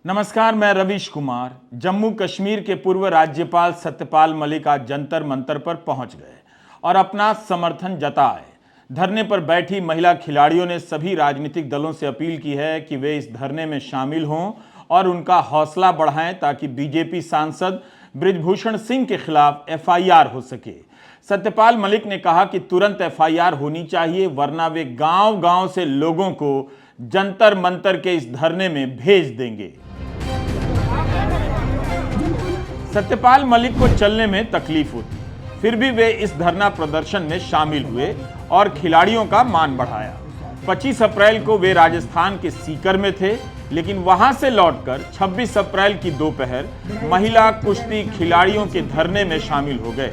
नमस्कार, मैं रवीश कुमार। जम्मू कश्मीर के पूर्व राज्यपाल सत्यपाल मलिक आज जंतर मंतर पर पहुंच गए और अपना समर्थन जताए। धरने पर बैठी महिला खिलाड़ियों ने सभी राजनीतिक दलों से अपील की है कि वे इस धरने में शामिल हों और उनका हौसला बढ़ाएं ताकि बीजेपी सांसद बृजभूषण सिंह के खिलाफ एफआईआर हो सके। सत्यपाल मलिक ने कहा कि तुरंत एफआईआर होनी चाहिए, वरना वे गांव-गांव से लोगों को जंतर मंतर के इस धरने में भेज देंगे। सत्यपाल मलिक को चलने में तकलीफ होती, फिर भी वे इस धरना प्रदर्शन में शामिल हुए और खिलाड़ियों का मान बढ़ाया। 25 अप्रैल को वे राजस्थान के सीकर में थे, लेकिन वहां से लौटकर 26 अप्रैल की दोपहर महिला कुश्ती खिलाड़ियों के धरने में शामिल हो गए।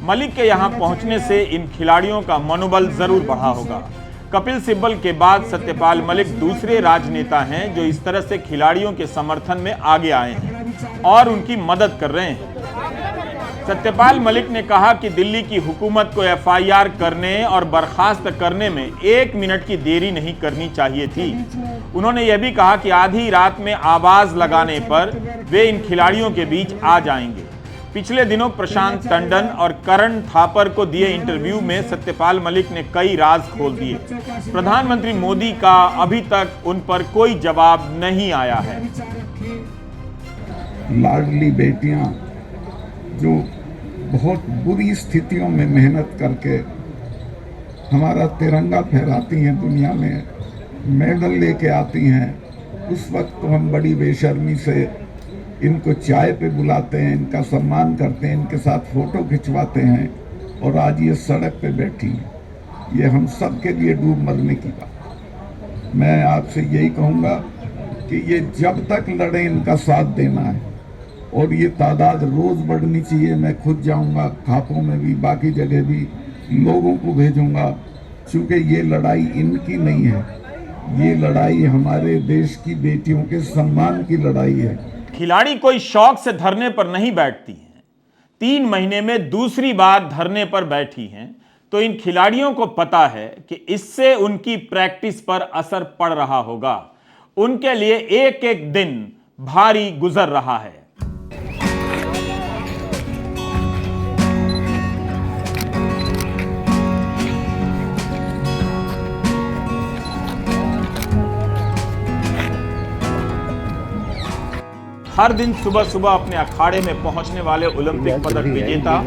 मलिक के यहां पहुंचने से इन खिलाड़ियों का मनोबल जरूर बढ़ा होगा। कपिल सिब्बल के बाद सत्यपाल मलिक दूसरे राजनेता हैं जो इस तरह से खिलाड़ियों के समर्थन में आगे आए हैं और उनकी मदद कर रहे हैं। सत्यपाल मलिक ने कहा कि दिल्ली की हुकूमत को एफआईआर करने और बर्खास्त करने में 1 मिनट की देरी नहीं करनी चाहिए थी। उन्होंने यह भी कहा कि आधी रात में आवाज लगाने पर वे इन खिलाड़ियों के बीच आ जाएंगे। पिछले दिनों प्रशांत टंडन और करण थापर को दिए इंटरव्यू में सत्यपाल मलिक ने कई राज खोल दिए। प्रधानमंत्री मोदी का अभी तक उन पर कोई जवाब नहीं आया है। लाडली बेटियां जो बहुत बुरी स्थितियों में मेहनत करके हमारा तिरंगा फहराती हैं, दुनिया में मेडल लेके आती हैं, उस वक्त तो हम बड़ी बेशर्मी से इनको चाय पे बुलाते हैं, इनका सम्मान करते हैं, इनके साथ फोटो खिंचवाते हैं और आज ये सड़क पे बैठी हैं। ये हम सब के लिए डूब मरने की बात। मैं आपसे यही कहूँगा कि ये जब तक लड़े इनका साथ देना है और ये तादाद रोज़ बढ़नी चाहिए। मैं खुद जाऊँगा खापों में भी, बाकी जगह भी लोगों को भेजूँगा, क्योंकि ये लड़ाई इनकी नहीं है, ये लड़ाई हमारे देश की बेटियों के सम्मान की लड़ाई है। खिलाड़ी कोई शौक से धरने पर नहीं बैठती हैं। 3 महीने में दूसरी बार धरने पर बैठी हैं, तो इन खिलाड़ियों को पता है कि इससे उनकी प्रैक्टिस पर असर पड़ रहा होगा। उनके लिए एक एक दिन भारी गुजर रहा है। हर दिन सुबह सुबह अपने अखाड़े में पहुंचने वाले ओलंपिक पदक विजेता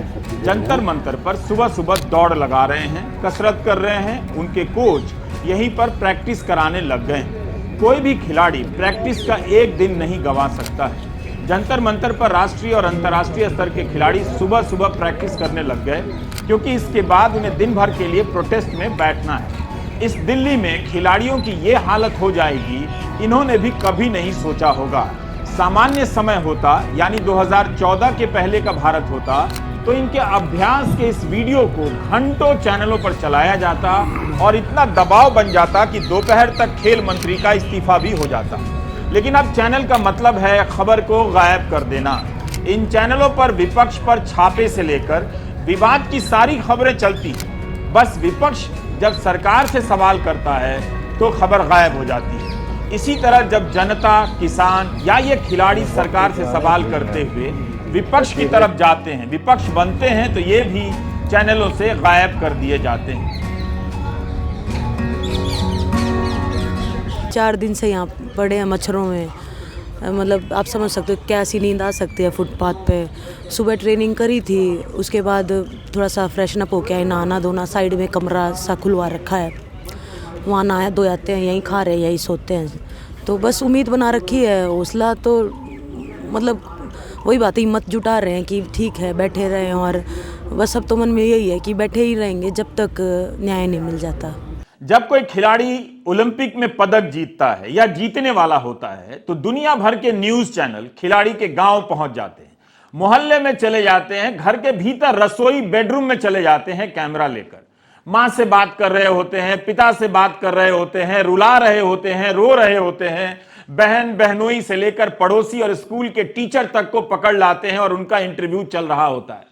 जंतर मंतर पर सुबह सुबह दौड़ लगा रहे हैं, कसरत कर रहे हैं। उनके कोच यहीं पर प्रैक्टिस कराने लग गए हैं। कोई भी खिलाड़ी प्रैक्टिस का एक दिन नहीं गंवा सकता है। जंतर मंतर पर राष्ट्रीय और अंतर्राष्ट्रीय स्तर के खिलाड़ी सुबह सुबह प्रैक्टिस करने लग गए, क्योंकि इसके बाद उन्हें दिन भर के लिए प्रोटेस्ट में बैठना है। इस दिल्ली में खिलाड़ियों की ये हालत हो जाएगी, इन्होंने भी कभी नहीं सोचा होगा। सामान्य समय होता, यानी 2014 के पहले का भारत होता, तो इनके अभ्यास के इस वीडियो को घंटों चैनलों पर चलाया जाता और इतना दबाव बन जाता कि दोपहर तक खेल मंत्री का इस्तीफा भी हो जाता। लेकिन अब चैनल का मतलब है खबर को गायब कर देना। इन चैनलों पर विपक्ष पर छापे से लेकर विवाद की सारी खबरें चलती हैं। बस विपक्ष जब सरकार से सवाल करता है तो खबर गायब हो जाती है। इसी तरह जब जनता, किसान या ये खिलाड़ी सरकार से सवाल करते हुए विपक्ष की तरफ जाते हैं, विपक्ष बनते हैं, तो ये भी चैनलों से गायब कर दिए जाते हैं। 4 दिन से यहाँ पड़े हैं मच्छरों में, मतलब आप समझ सकते हो कैसी नींद आ सकती है फुटपाथ पे। सुबह ट्रेनिंग करी थी, उसके बाद थोड़ा सा फ्रेशन अप होके आए, नहाना धोना, साइड में कमरा सा खुलवा रखा है, वहाँ नहाया धो जाते हैं, यहीं खा रहे हैं, यहीं सोते हैं। तो बस उम्मीद बना रखी है, हौसला तो मतलब वही बात है, हिम्मत जुटा रहे हैं कि ठीक है बैठे रहें, और बस अब तो मन में यही है कि बैठे ही रहेंगे जब तक न्याय नहीं मिल जाता। जब कोई खिलाड़ी ओलंपिक में पदक जीतता है या जीतने वाला होता है, तो दुनिया भर के न्यूज चैनल खिलाड़ी के गांव पहुंच जाते हैं, मोहल्ले में चले जाते हैं, घर के भीतर रसोई बेडरूम में चले जाते हैं कैमरा लेकर। मां से बात कर रहे होते हैं, पिता से बात कर रहे होते हैं, रुला रहे होते हैं, रो रहे होते हैं। बहन बहनोई से लेकर पड़ोसी और स्कूल के टीचर तक को पकड़ लाते हैं और उनका इंटरव्यू चल रहा होता है।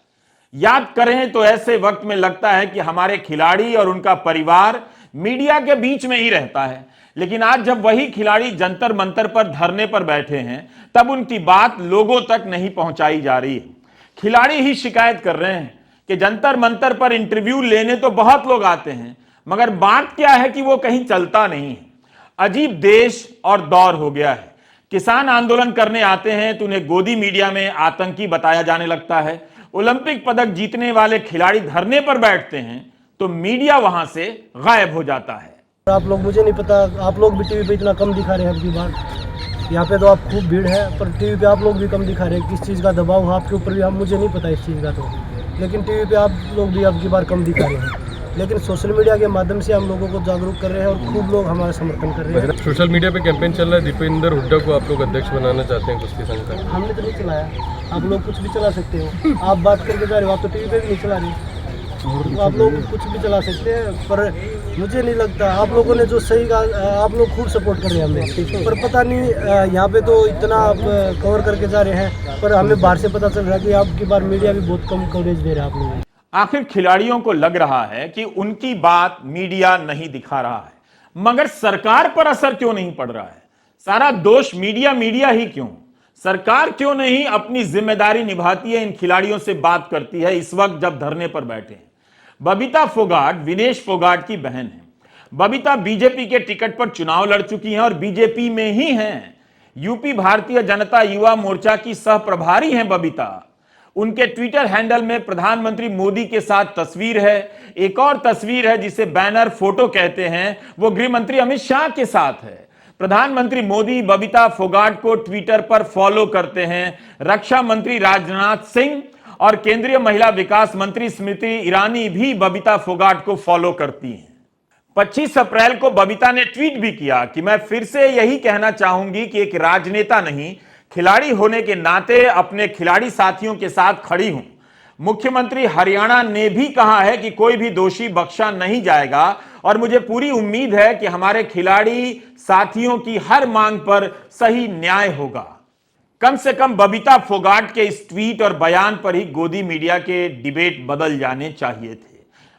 याद करें तो ऐसे वक्त में लगता है कि हमारे खिलाड़ी और उनका परिवार मीडिया के बीच में ही रहता है, लेकिन आज जब वही खिलाड़ी जंतर मंतर पर धरने पर बैठे हैं तब उनकी बात लोगों तक नहीं पहुंचाई जा रही है। खिलाड़ी ही शिकायत कर रहे हैं कि जंतर मंतर पर इंटरव्यू लेने तो बहुत लोग आते हैं, मगर बात क्या है कि वो कहीं चलता नहीं है। अजीब देश और दौर हो गया है। किसान आंदोलन करने आते हैं तो उन्हें गोदी मीडिया में आतंकी बताया जाने लगता है। ओलंपिक पदक जीतने वाले खिलाड़ी धरने पर बैठते हैं तो मीडिया वहां से गायब हो जाता है। आप लोग, मुझे नहीं पता, आप लोग भी टीवी पे इतना कम दिखा रहे हैं। अब की बार यहाँ पे तो आप खूब भीड़ है, पर टीवी पे आप लोग भी कम दिखा रहे हैं। किस चीज़ का दबाव है आपके ऊपर भी, हम मुझे नहीं पता इस चीज़ का तो, लेकिन टीवी पे आप लोग भी अब की बार कम दिखा रहे हैं। लेकिन सोशल मीडिया के माध्यम से हम लोगों को जागरूक कर रहे हैं और खूब लोग हमारा समर्थन कर रहे हैं। सोशल मीडिया पे कैंपेन चल रहा है, दीपेंद्र हुड्डा को आप लोग अध्यक्ष बनाना चाहते हैं कुश्ती संघ का। हमने तो नहीं चलाया, आप लोग कुछ भी चला सकते हो। आप बात करके जा रहे हो, आप तो टीवी पे भी नहीं चला रहे, तो आप लोग कुछ भी चला सकते हैं। पर मुझे नहीं लगता, आप लोगों ने जो सही कहा, आप लोग खूब सपोर्ट कर रहे हैं हमें, पर पता नहीं यहाँ पे तो इतना आप कवर करके जा रहे हैं, पर हमें बाहर से पता चल रहा है कि आपकी बार मीडिया भी बहुत कम कवरेज दे रहा है आप लोग। आखिर खिलाड़ियों को लग रहा है कि उनकी बात मीडिया नहीं दिखा रहा है, मगर सरकार पर असर क्यों नहीं पड़ रहा है? सारा दोष मीडिया ही क्यों? सरकार क्यों नहीं अपनी जिम्मेदारी निभाती है, इन खिलाड़ियों से बात करती है इस वक्त जब धरने पर बैठे हैं? बबीता फोगाट विनेश फोगाट की बहन है। बबीता बीजेपी के टिकट पर चुनाव लड़ चुकी हैं और बीजेपी में ही हैं। यूपी भारतीय जनता युवा मोर्चा की सह प्रभारी हैं बबीता। उनके ट्विटर हैंडल में प्रधानमंत्री मोदी के साथ तस्वीर है। एक और तस्वीर है जिसे बैनर फोटो कहते हैं, वो गृह मंत्री अमित शाह के साथ है। प्रधानमंत्री मोदी बबीता फोगाट को ट्विटर पर फॉलो करते हैं। रक्षा मंत्री राजनाथ सिंह और केंद्रीय महिला विकास मंत्री स्मृति ईरानी भी बबीता फोगाट को फॉलो करती हैं। 25 अप्रैल को बबीता ने ट्वीट भी किया कि मैं फिर से यही कहना चाहूंगी कि एक राजनेता नहीं, खिलाड़ी होने के नाते अपने खिलाड़ी साथियों के साथ खड़ी हूं। मुख्यमंत्री हरियाणा ने भी कहा है कि कोई भी दोषी बख्शा नहीं जाएगा और मुझे पूरी उम्मीद है कि हमारे खिलाड़ी साथियों की हर मांग पर सही न्याय होगा। कम से कम बबीता फोगाट के इस ट्वीट और बयान पर ही गोदी मीडिया के डिबेट बदल जाने चाहिए थे।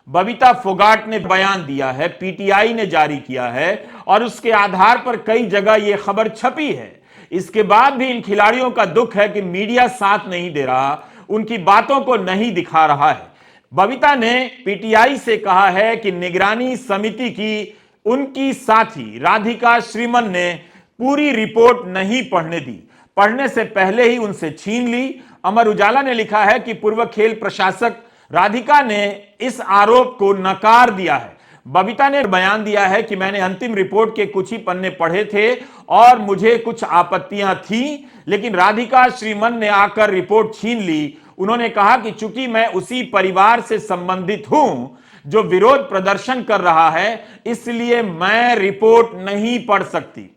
बबीता फोगाट ने बयान दिया है, पीटीआई ने जारी किया है और उसके आधार पर कई जगह यह खबर छपी है। इसके बाद भी इन खिलाड़ियों का दुख है कि मीडिया साथ नहीं दे रहा, उनकी बातों को नहीं दिखा रहा है। बबीता ने पीटीआई से कहा है कि निगरानी समिति की उनकी साथी राधिका श्रीमन ने पूरी रिपोर्ट नहीं पढ़ने दी, पढ़ने से पहले ही उनसे छीन ली। अमर उजाला ने लिखा है कि पूर्व खेल प्रशासक राधिका ने इस आरोप को नकार दिया है। बबीता ने बयान दिया है कि मैंने अंतिम रिपोर्ट के कुछ ही पन्ने पढ़े थे और मुझे कुछ आपत्तियां थीं, लेकिन राधिका श्रीमन ने आकर रिपोर्ट छीन ली। उन्होंने कहा कि चूंकि मैं उसी परिवार से संबंधित हूं जो विरोध प्रदर्शन कर रहा है, इसलिए मैं रिपोर्ट नहीं पढ़ सकती।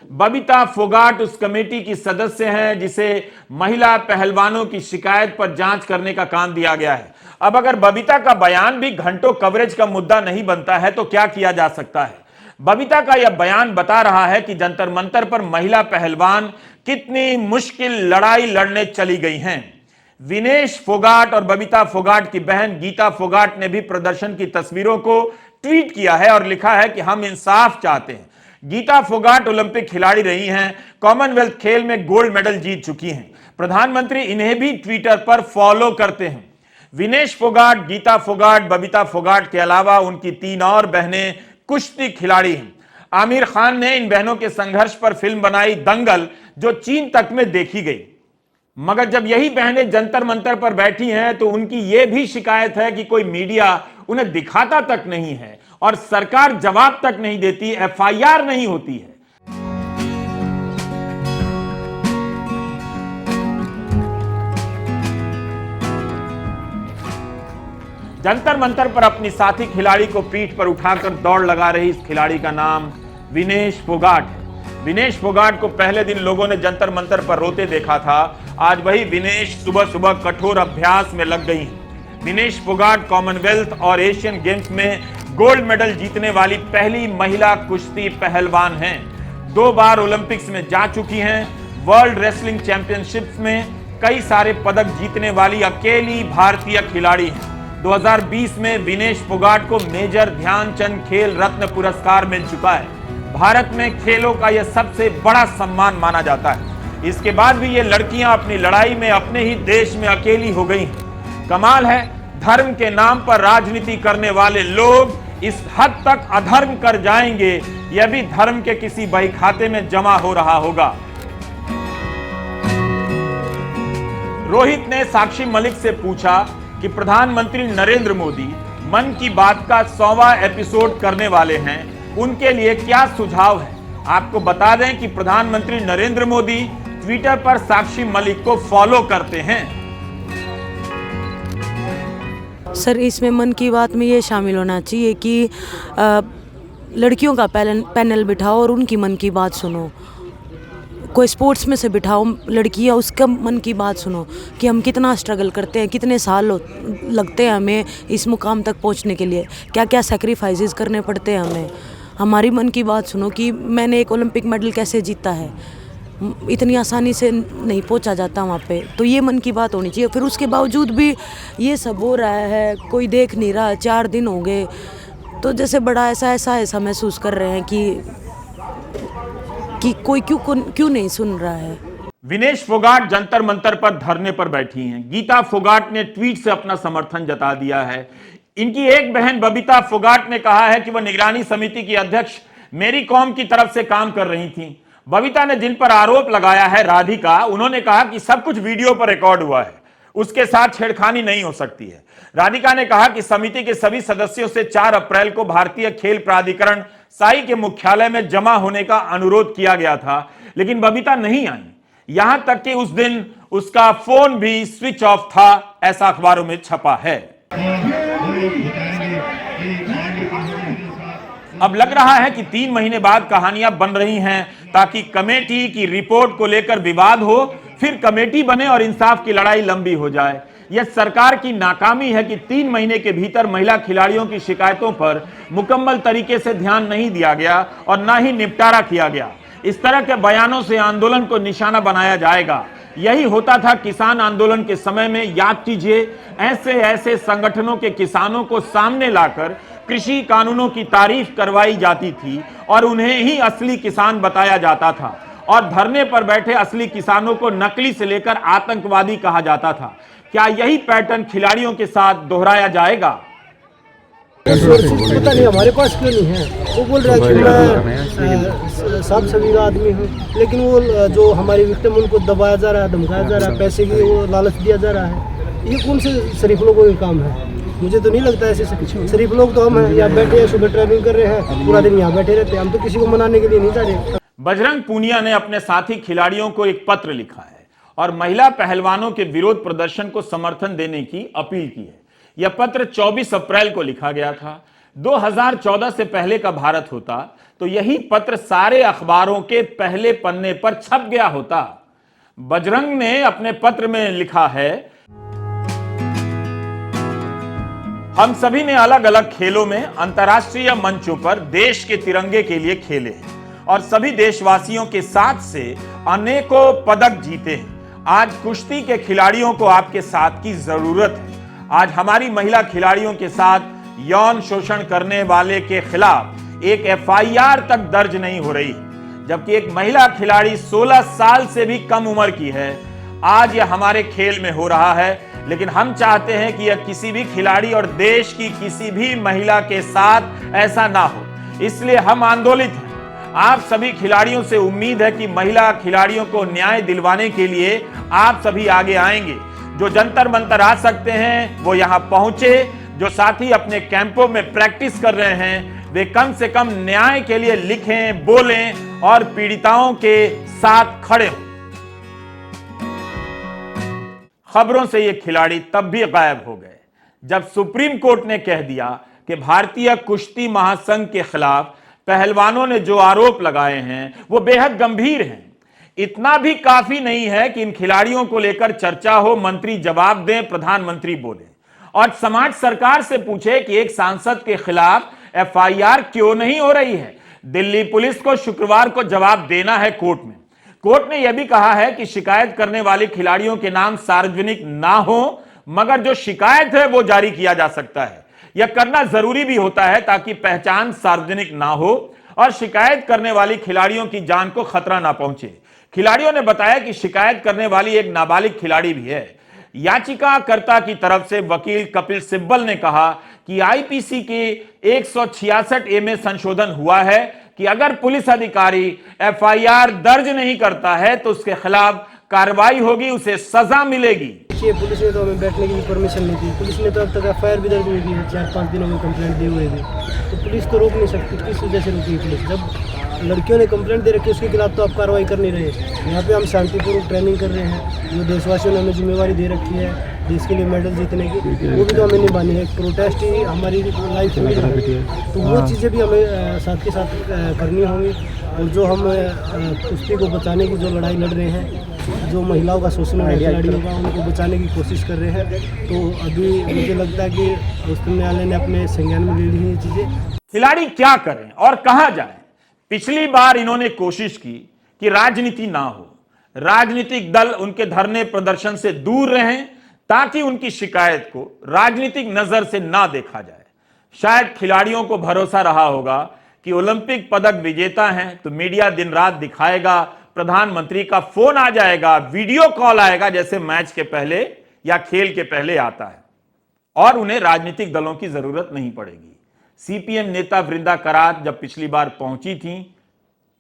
बबीता फोगाट उस कमेटी की सदस्य हैं जिसे महिला पहलवानों की शिकायत पर जांच करने का काम दिया गया है। अब अगर बबीता का बयान भी घंटों कवरेज का मुद्दा नहीं बनता है तो क्या किया जा सकता है? बबीता का यह बयान बता रहा है कि जंतर मंतर पर महिला पहलवान कितनी मुश्किल लड़ाई लड़ने चली गई हैं। विनेश फोगाट और बबीता फोगाट की बहन गीता फोगाट ने भी प्रदर्शन की तस्वीरों को ट्वीट किया है और लिखा है कि हम इंसाफ चाहते हैं। गीता फोगाट ओलंपिक खिलाड़ी रही हैं, कॉमनवेल्थ खेल में गोल्ड मेडल जीत चुकी हैं। प्रधानमंत्री इन्हें भी ट्विटर पर फॉलो करते हैं। विनेश फोगाट, गीता फोगाट, बबीता फोगाट के अलावा उनकी 3 और बहनें कुश्ती खिलाड़ी हैं। आमिर खान ने इन बहनों के संघर्ष पर फिल्म बनाई दंगल, जो चीन तक में देखी गई। मगर जब यही बहनें जंतर मंतर पर बैठी हैं तो उनकी यह भी शिकायत है कि कोई मीडिया उन्हें दिखाता तक नहीं है और सरकार जवाब तक नहीं देती, एफआईआर नहीं होती है। जंतर मंतर पर अपनी साथी खिलाड़ी को पीठ पर उठाकर दौड़ लगा रही इस खिलाड़ी का नाम विनेश फोगाट है। विनेश फोगाट को पहले दिन लोगों ने जंतर मंतर पर रोते देखा था। आज वही विनेश सुबह सुबह कठोर अभ्यास में लग गई हैं। विनेश फोगाट कॉमनवेल्थ और एशियन गेम्स में गोल्ड मेडल जीतने वाली पहली महिला कुश्ती पहलवान हैं। 2 बार ओलंपिक्स में जा चुकी हैं। वर्ल्ड रेसलिंग चैंपियनशिप्स में कई सारे पदक जीतने वाली अकेली भारतीय खिलाड़ी हैं। 2020 में विनेश फोगाट को मेजर ध्यानचंद खेल रत्न पुरस्कार मिल चुका है। भारत में खेलों का यह सबसे बड़ा सम्मान माना जाता है। इसके बाद भी ये लड़कियां अपनी लड़ाई में अपने ही देश में अकेली हो गई हैं। कमाल है, धर्म के नाम पर राजनीति करने वाले लोग इस हद तक अधर्म कर जाएंगे, यह भी धर्म के किसी बही खाते में जमा हो रहा होगा। रोहित ने साक्षी मलिक से पूछा कि प्रधानमंत्री नरेंद्र मोदी मन की बात का 100वां एपिसोड करने वाले हैं, उनके लिए क्या सुझाव है। आपको बता दें कि प्रधानमंत्री नरेंद्र मोदी ट्विटर पर साक्षी मलिक को फॉलो करते हैं। सर, इसमें मन की बात में ये शामिल होना चाहिए कि लड़कियों का पैनल बिठाओ और उनकी मन की बात सुनो। कोई स्पोर्ट्स में से बिठाओ लड़कियां, उसका मन की बात सुनो कि हम कितना स्ट्रगल करते हैं, कितने साल लगते हैं हमें इस मुकाम तक पहुंचने के लिए, क्या क्या सैक्रिफाइसेस करने पड़ते हैं हमें। हमारी मन की बात सुनो कि मैंने एक ओलंपिक मेडल कैसे जीता है, इतनी आसानी से नहीं पहुंचा जाता वहाँ पे। तो ये मन की बात होनी चाहिए। फिर उसके बावजूद भी ये सब हो रहा है, कोई देख नहीं रहा। 4 दिन हो गए तो जैसे बड़ा ऐसा महसूस कर रहे हैं कि कोई क्यों नहीं सुन रहा है। विनेश फोगाट जंतर मंतर पर धरने पर बैठी हैं। गीता फोगाट ने ट्वीट से अपना समर्थन जता दिया है। इनकी एक बहन बबीता फोगाट ने कहा है कि वह निगरानी समिति की अध्यक्ष मेरी कॉम की तरफ से काम कर रही थी। बबीता ने जिन पर आरोप लगाया है, राधिका, उन्होंने कहा कि सब कुछ वीडियो पर रिकॉर्ड हुआ है, उसके साथ छेड़खानी नहीं हो सकती है। राधिका ने कहा कि समिति के सभी सदस्यों से 4 अप्रैल को भारतीय खेल प्राधिकरण साई के मुख्यालय में जमा होने का अनुरोध किया गया था, लेकिन बबीता नहीं आई। यहां तक कि उस दिन उसका फोन भी स्विच ऑफ था, ऐसा अखबारों में छपा है। अब लग रहा है कि 3 महीने बाद कहानियां बन रही हैं ताकि कमेटी की रिपोर्ट को लेकर विवाद हो, फिर कमेटी बने और इंसाफ की लड़ाई लंबी हो जाए। यह सरकार की नाकामी है कि 3 महीने के भीतर महिला खिलाड़ियों की शिकायतों पर मुकम्मल तरीके से ध्यान नहीं दिया गया और न ही निपटारा किया गया। इस तरह के बयानों से आंदोलन को निशाना बनाया जाएगा। यही होता था किसान आंदोलन के समय में। याद कीजिए, ऐसे संगठनों के किसानों को सामने लाकर कृषि कानूनों की तारीफ करवाई जाती थी और उन्हें ही असली किसान बताया जाता था और धरने पर बैठे असली किसानों को नकली से लेकर आतंकवादी कहा जाता था। क्या यही पैटर्न खिलाड़ियों के साथ दोहराया जाएगा? पता नहीं हमारे पास क्यों नहीं है। वो बोल रहा है कि मैं साफ सभी आदमी हूँ, लेकिन वो जो हमारी विक्टिम उनको दबाया जा रहा है, धमकाया जा रहा है, पैसे की वो लालच दिया जा रहा है। ये कौन से शरीफ लोगों का काम है? मुझे तो नहीं लगता ऐसे शरीफ लोग तो हम हैं, यहाँ बैठे हैं, सुबह ट्रेनिंग कर रहे हैं, पूरा दिन यहाँ बैठे रहते हैं। हम तो किसी को मनाने के लिए नहीं जा रहे। बजरंग पूनिया ने अपने साथी खिलाड़ियों को एक पत्र लिखा है और महिला पहलवानों के विरोध प्रदर्शन को समर्थन देने की अपील की है। यह पत्र 24 अप्रैल को लिखा गया था। 2014 से पहले का भारत होता तो यही पत्र सारे अखबारों के पहले पन्ने पर छप गया होता। बजरंग ने अपने पत्र में लिखा है, हम सभी ने अलग अलग खेलों में अंतर्राष्ट्रीय मंचों पर देश के तिरंगे के लिए खेले हैं और सभी देशवासियों के साथ से अनेकों पदक जीते हैं। आज कुश्ती के खिलाड़ियों को आपके साथ की जरूरत है। आज हमारी महिला खिलाड़ियों के साथ यौन शोषण करने वाले के खिलाफ एक एफआईआर तक दर्ज नहीं हो रही, जबकि एक महिला खिलाड़ी 16 साल से भी कम उम्र की है। आज यह हमारे खेल में हो रहा है, लेकिन हम चाहते हैं कि यह किसी भी खिलाड़ी और देश की किसी भी महिला के साथ ऐसा ना हो। इसलिए हम आंदोलित हैं। आप सभी खिलाड़ियों से उम्मीद है कि महिला खिलाड़ियों को न्याय दिलवाने के लिए आप सभी आगे आएंगे। जो जंतर मंतर आ सकते हैं वो यहां पहुंचे। जो साथी अपने कैंपों में प्रैक्टिस कर रहे हैं वे कम से कम न्याय के लिए लिखें, बोलें और पीड़िताओं के साथ खड़े हों। खबरों से ये खिलाड़ी तब भी गायब हो गए जब सुप्रीम कोर्ट ने कह दिया कि भारतीय कुश्ती महासंघ के खिलाफ पहलवानों ने जो आरोप लगाए हैं वो बेहद गंभीर हैं। इतना भी काफी नहीं है कि इन खिलाड़ियों को लेकर चर्चा हो, मंत्री जवाब दें, प्रधानमंत्री बोले और समाज सरकार से पूछे कि एक सांसद के खिलाफ एफआईआर क्यों नहीं हो रही है। दिल्ली पुलिस को शुक्रवार को जवाब देना है कोर्ट में। कोर्ट ने यह भी कहा है कि शिकायत करने वाले खिलाड़ियों के नाम सार्वजनिक ना हो, मगर जो शिकायत है वो जारी किया जा सकता है। यह करना जरूरी भी होता है ताकि पहचान सार्वजनिक ना हो और शिकायत करने वाली खिलाड़ियों की जान को खतरा ना पहुंचे। खिलाड़ियों ने बताया कि शिकायत करने वाली एक नाबालिग खिलाड़ी भी है। याचिकाकर्ता की तरफ से वकील कपिल सिब्बल ने कहा कि आईपीसी के 166A में संशोधन हुआ है कि अगर पुलिस अधिकारी एफआईआर दर्ज नहीं करता है तो उसके खिलाफ कार्रवाई होगी, उसे सजा मिलेगी। पुलिस ने तो हमें बैठने की भी परमिशन नहीं दी। पुलिस ने तो अब तक एफआईआर भी दर्ज नहीं की है, 4-5 दिनों में कंप्लेंट दी हुई है। तो पुलिस तो रोक नहीं सकती, किस वजह से रुकी पुलिस? जब लड़कियों ने कंप्लेंट दे रखी है उसके खिलाफ तो आप कार्रवाई कर नहीं रहे। यहाँ पे हम शांतिपूर्वक ट्रेनिंग कर रहे हैं, जो देशवासियों ने हमें जिम्मेवारी दे रखी है देश के लिए मेडल जीतने की, वो भी तो हमें निभानी है। प्रोटेस्ट ही हमारी लाइफ में है, तो वो चीज़ें भी हमें साथ के साथ करनी होंगी। और जो हम कुश्ती को बचाने की जो लड़ाई लड़ रहे हैं, जो महिलाओं का शोषण है खिलाड़ियों का, उनको बचाने की कोशिश कर रहे हैं। तो अभी मुझे लगता है कि उच्चतम न्यायालय ने अपने संज्ञान में ले ली है ये चीज़ें। खिलाड़ी क्या करें और कहां जाएं? पिछली बार इन्होंने कोशिश की कि राजनीति ना हो, राजनीतिक दल उनके धरने प्रदर्शन से दूर रहें ताकि उनकी शिकायत को राजनीतिक नजर से ना देखा जाए। शायद खिलाड़ियों को भरोसा रहा होगा कि ओलंपिक पदक विजेता हैं तो मीडिया दिन रात दिखाएगा, प्रधानमंत्री का फोन आ जाएगा, वीडियो कॉल आएगा जैसे मैच के पहले या खेल के पहले आता है, और उन्हें राजनीतिक दलों की जरूरत नहीं पड़ेगी। सीपीएम नेता वृंदा करात जब पिछली बार पहुंची थी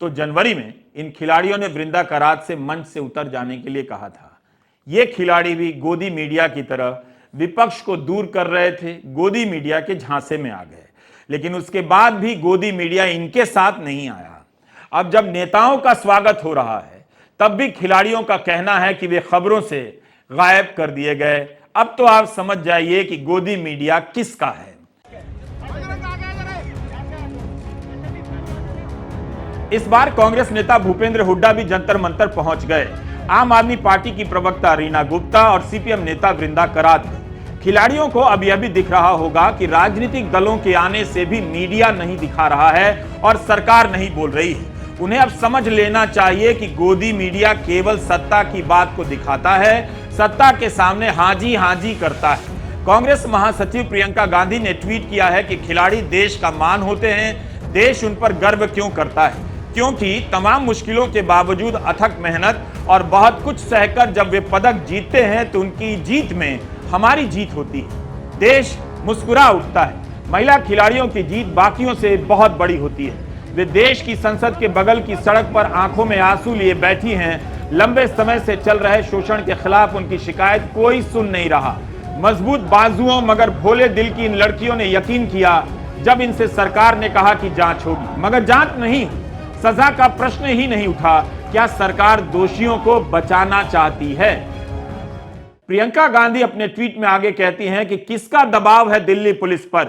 तो जनवरी में इन खिलाड़ियों ने वृंदा करात से मंच से उतर जाने के लिए कहा था। ये खिलाड़ी भी गोदी मीडिया की तरह विपक्ष को दूर कर रहे थे, गोदी मीडिया के झांसे में आ गए, लेकिन उसके बाद भी गोदी मीडिया इनके साथ नहीं आया। अब जब नेताओं का स्वागत हो रहा है तब भी खिलाड़ियों का कहना है कि वे खबरों से गायब कर दिए गए। अब तो आप समझ जाइए कि गोदी मीडिया किसका है। इस बार कांग्रेस नेता भूपेंद्र हुड्डा भी जंतर मंतर पहुंच गए। आम आदमी पार्टी की प्रवक्ता रीना गुप्ता और सीपीएम नेता वृंदा करात भी। खिलाड़ियों को अब यह भी दिख रहा होगा कि राजनीतिक दलों के आने से भी मीडिया नहीं दिखा रहा है और सरकार नहीं बोल रही है। उन्हें अब समझ लेना चाहिए कि गोदी मीडिया केवल सत्ता की बात को दिखाता है, सत्ता के सामने हाँ जी करता है। कांग्रेस महासचिव प्रियंका गांधी ने ट्वीट किया है कि खिलाड़ी देश का मान होते हैं, देश उन पर गर्व क्यों करता है, क्योंकि तमाम मुश्किलों के बावजूद अथक मेहनत और बहुत कुछ सहकर जब वे पदक जीतते हैं तो उनकी जीत में हमारी जीत होती है, देश मुस्कुरा उठता है। महिला खिलाड़ियों की जीत बाकियों से बहुत बड़ी होती है। वे देश की संसद के बगल की सड़क पर आंखों में आंसू लिए बैठी हैं। लंबे समय से चल रहे शोषण के खिलाफ उनकी शिकायत कोई सुन नहीं रहा। मजबूत बाजुओं मगर भोले दिल की इन लड़कियों ने यकीन किया जब इनसे सरकार ने कहा कि जांच होगी, मगर जांच नहीं, सजा का प्रश्न ही नहीं उठा। क्या सरकार दोषियों को बचाना चाहती है? प्रियंका गांधी अपने ट्वीट में आगे कहती हैं कि किसका दबाव है दिल्ली पुलिस पर?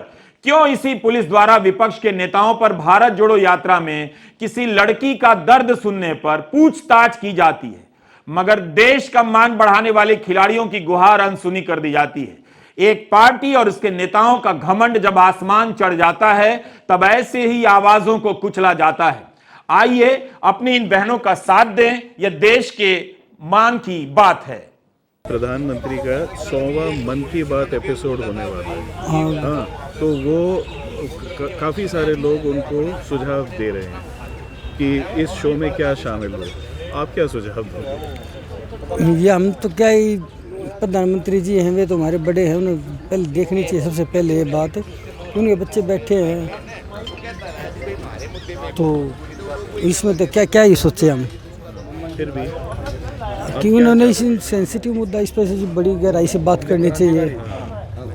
क्यों इसी पुलिस द्वारा विपक्ष के नेताओं पर भारत जोड़ो यात्रा में किसी लड़की का दर्द सुनने पर पूछताछ की जाती है, मगर देश का मान बढ़ाने वाले खिलाड़ियों की गुहार अनसुनी कर दी जाती है। एक पार्टी और उसके नेताओं का घमंड जब आसमान चढ़ जाता है तब ऐसे ही आवाजों को कुचला जाता है। आइए अपनी इन बहनों का साथ दें, यह देश के मान की बात है। प्रधानमंत्री का 100वां मन की बात एपिसोड होने वाला है। हाँ, तो वो काफ़ी सारे लोग उनको सुझाव दे रहे हैं कि इस शो में क्या शामिल हो। आप क्या सुझाव दोगे? ये हम तो क्या ही, प्रधानमंत्री जी हैं, वे तो हमारे बड़े हैं, उन्हें पहले देखनी चाहिए सबसे पहले ये बात। उनके बच्चे बैठे हैं तो इसमें तो क्या क्या ही सोचे हम। फिर भी कि उन्होंने इस सेंसिटिव मुद्दा इस पर से बड़ी गहराई से बात करनी चाहिए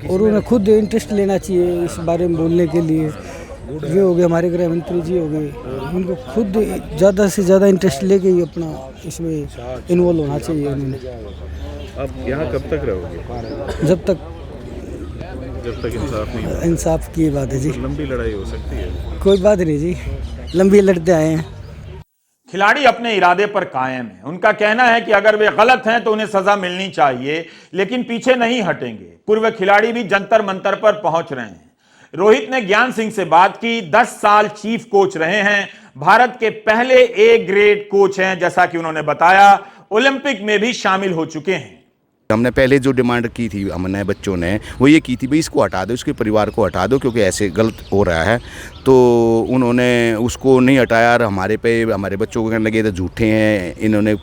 और उन्हें खुद इंटरेस्ट लेना चाहिए इस बारे में बोलने के लिए। ये हो गए हमारे गृह मंत्री जी हो गए, उनको खुद ज़्यादा से ज़्यादा इंटरेस्ट लेके ही अपना इसमें इन्वॉल्व होना चाहिए उन्होंने। आप यहाँ कब तक रहोगे? जब तक इंसाफ नहीं। इंसाफ की बात है जी। लंबी लड़ाई हो सकती है। कोई बात नहीं जी, लंबी लड़ते आए हैं। खिलाड़ी अपने इरादे पर कायम है। उनका कहना है कि अगर वे गलत हैं तो उन्हें सजा मिलनी चाहिए, लेकिन पीछे नहीं हटेंगे। पूर्व खिलाड़ी भी जंतर मंतर पर पहुंच रहे हैं। रोहित ने ज्ञान सिंह से बात की। 10 साल चीफ कोच रहे हैं, भारत के पहले A ग्रेड कोच हैं, जैसा कि उन्होंने बताया। ओलंपिक में भी शामिल हो चुके हैं। हमने पहले जो डिमांड की थी हमने बच्चों ने वो ये की थी भाई इसको हटा दो, इसके परिवार को हटा दो क्योंकि ऐसे गलत हो रहा है। तो उन्होंने उसको नहीं हटाया और हमारे बच्चों को कहने लगे तो झूठे हैं, इन्होंने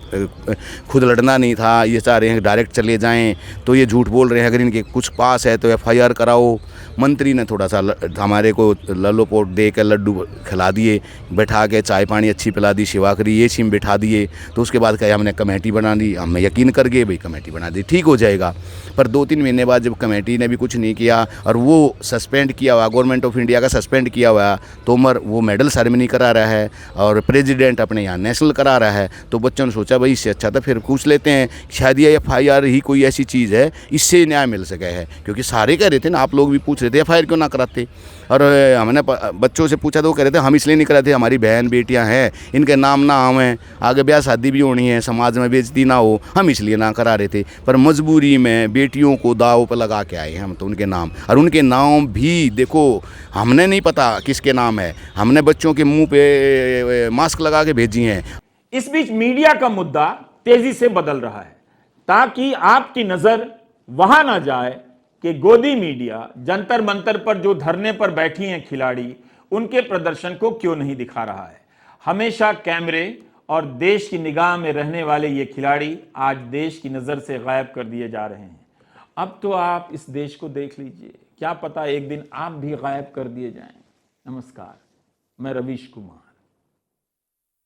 खुद लड़ना नहीं था, ये चाह रहे हैं डायरेक्ट चले जाएं, तो ये झूठ बोल रहे हैं, अगर इनके कुछ पास है तो FIR कराओ। मंत्री ने थोड़ा सा हमारे को ललोपोट दे के लड्डू खिला दिए, बैठा के चाय पानी अच्छी पिला दी, सेवा करी, ये सिम बिठा दिए। तो उसके बाद कहा हमने कमेटी बना दी, हमें यकीन कर गए भाई कमेटी बना दी ठीक हो जाएगा। पर 2-3 महीने बाद जब कमेटी ने भी कुछ नहीं किया और वो सस्पेंड किया हुआ, गवर्नमेंट ऑफ इंडिया का सस्पेंड किया हुआ तोमर वो मेडल सेरेमनी करा रहा है और प्रेसिडेंट अपने यहाँ नेशनल करा रहा है, तो बच्चों ने सोचा भाई इससे अच्छा तो फिर पूछ लेते हैं, शायद ये FIR ही कोई ऐसी चीज़ है इससे न्याय मिल सके है। क्योंकि सारे कह रहे थे ना, आप लोग भी पूछ रहे थे FIR क्यों ना कराते, और हमने बच्चों से पूछा तो वो कह रहे थे हम इसलिए नहीं कराते, हमारी बहन बेटियां हैं, इनके नाम ना आवें, आगे ब्याह शादी भी होनी है, समाज में बेइज्जती ना हो, हम इसलिए ना करा रहे थे। पर मजबूरी में बेटियों को दाव पर लगा के आए हैं हम तो उनके नाम, और उनके नाम भी देखो हमने नहीं पता किसके नाम है, हमने बच्चों के मुंह पे मास्क लगा के भेजी हैं। इस बीच मीडिया का मुद्दा तेजी से बदल रहा है ताकि आपकी नजर वहां ना जाए कि गोदी मीडिया जंतर मंतर पर जो धरने पर बैठी हैं खिलाड़ी, उनके प्रदर्शन को क्यों नहीं दिखा रहा है। हमेशा कैमरे और देश की निगाह में रहने वाले ये खिलाड़ी आज देश की नज़र से गायब कर दिए जा रहे हैं। अब तो आप इस देश को देख लीजिए, क्या पता एक दिन आप भी गायब कर दिए जाएं। नमस्कार, मैं रवीश कुमार।